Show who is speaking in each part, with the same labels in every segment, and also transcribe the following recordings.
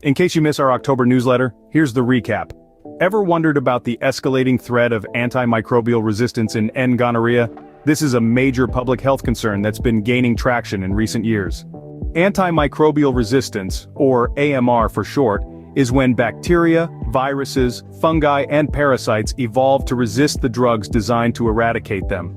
Speaker 1: In case you miss our October newsletter, here's the recap. Ever wondered about the escalating threat of antimicrobial resistance in Gonorrhea? This is a major public health concern that's been gaining traction in recent years. Antimicrobial resistance, or AMR for short, is when bacteria, viruses, fungi, and parasites evolve to resist the drugs designed to eradicate them.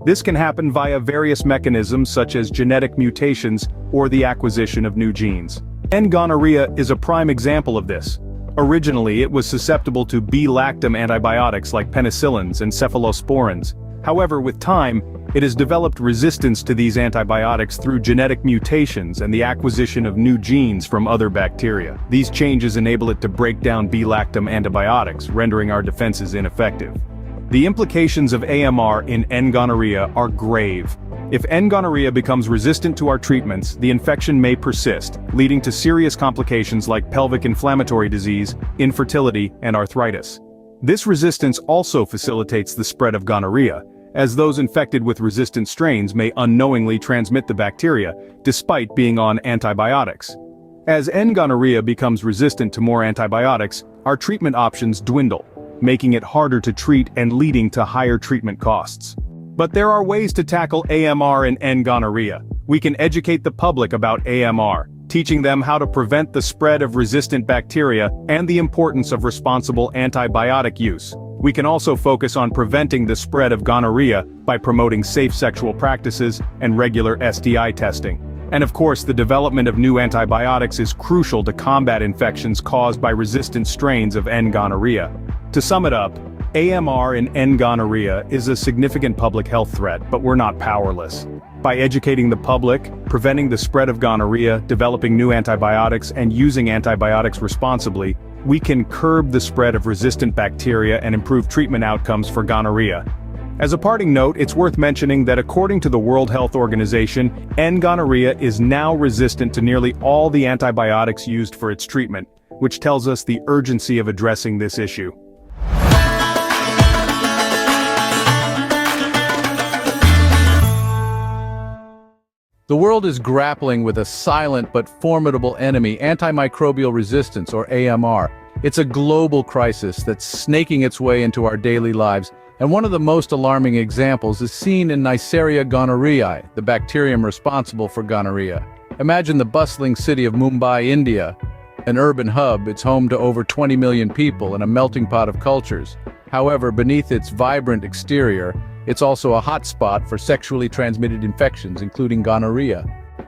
Speaker 1: This can happen via various mechanisms such as genetic mutations or the acquisition of new genes. Gonorrhea is a prime example of this. Originally, it was susceptible to β-lactam antibiotics like penicillins and cephalosporins. However, with time, it has developed resistance to these antibiotics through genetic mutations and the acquisition of new genes from other bacteria. These changes enable it to break down β-lactam antibiotics, rendering our defenses ineffective. The implications of AMR in Gonorrhea are grave. If Gonorrhea becomes resistant to our treatments, the infection may persist, leading to serious complications like pelvic inflammatory disease, infertility, and arthritis. This resistance also facilitates the spread of gonorrhea, as those infected with resistant strains may unknowingly transmit the bacteria, despite being on antibiotics. As Gonorrhea becomes resistant to more antibiotics, our treatment options dwindle, making it harder to treat and leading to higher treatment costs. But there are ways to tackle AMR in Gonorrhea. We can educate the public about AMR, teaching them how to prevent the spread of resistant bacteria and the importance of responsible antibiotic use. We can also focus on preventing the spread of gonorrhea by promoting safe sexual practices and regular STI testing. And of course, the development of new antibiotics is crucial to combat infections caused by resistant strains of Gonorrhea. To sum it up, AMR in Gonorrhea is a significant public health threat, but we're not powerless. By educating the public, preventing the spread of gonorrhea, developing new antibiotics, and using antibiotics responsibly, we can curb the spread of resistant bacteria and improve treatment outcomes for gonorrhea. As a parting note, it's worth mentioning that according to the World Health Organization, Gonorrhea is now resistant to nearly all the antibiotics used for its treatment, which tells us the urgency of addressing this issue.
Speaker 2: The world is grappling with a silent but formidable enemy, antimicrobial resistance, or AMR. It's a global crisis that's snaking its way into our daily lives, and one of the most alarming examples is seen in Neisseria gonorrhoeae, the bacterium responsible for gonorrhea. Imagine the bustling city of Mumbai, India. An urban hub, it's home to over 20 million people and a melting pot of cultures. However, beneath its vibrant exterior, it's also a hotspot for sexually transmitted infections, including gonorrhea.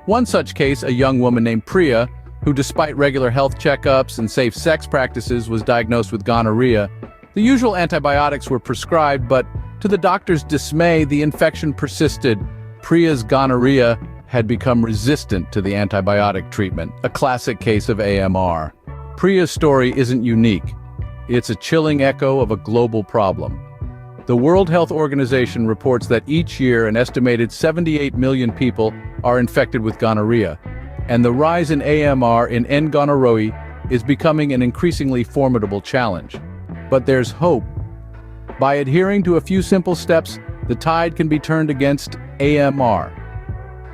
Speaker 2: One such case, a young woman named Priya, who despite regular health checkups and safe sex practices was diagnosed with gonorrhea. The usual antibiotics were prescribed, but to the doctor's dismay, the infection persisted. Priya's gonorrhea had become resistant to the antibiotic treatment, a classic case of AMR. Priya's story isn't unique. It's a chilling echo of a global problem. The World Health Organization reports that each year an estimated 78 million people are infected with gonorrhea, and the rise in AMR in Gonorrhea is becoming an increasingly formidable challenge. But there's hope. By adhering to a few simple steps, the tide can be turned against AMR.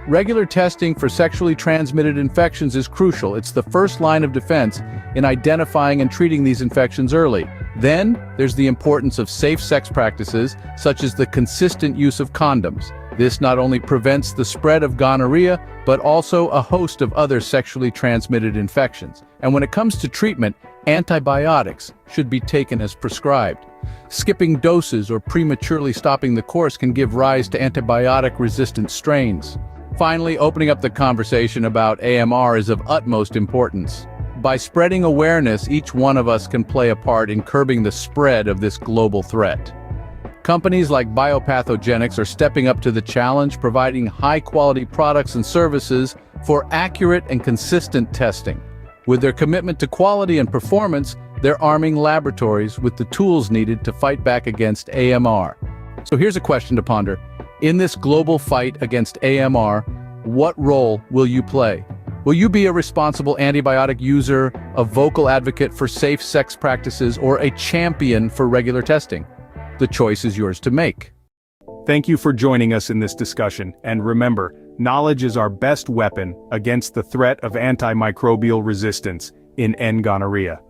Speaker 2: Regular testing for sexually transmitted infections is crucial. It's the first line of defense in identifying and treating these infections early. Then, there's the importance of safe sex practices, such as the consistent use of condoms. This not only prevents the spread of gonorrhea, but also a host of other sexually transmitted infections. And when it comes to treatment, antibiotics should be taken as prescribed. Skipping doses or prematurely stopping the course can give rise to antibiotic-resistant strains. Finally, opening up the conversation about AMR is of utmost importance. By spreading awareness, each one of us can play a part in curbing the spread of this global threat. Companies like Biopathogenics are stepping up to the challenge, providing high-quality products and services for accurate and consistent testing. With their commitment to quality and performance, they're arming laboratories with the tools needed to fight back against AMR. So here's a question to ponder. In this global fight against AMR, what role will you play? Will you be a responsible antibiotic user, a vocal advocate for safe sex practices, or a champion for regular testing? The choice is yours to make.
Speaker 1: Thank you for joining us in this discussion, and remember, knowledge is our best weapon against the threat of antimicrobial resistance. in N. gonorrhea.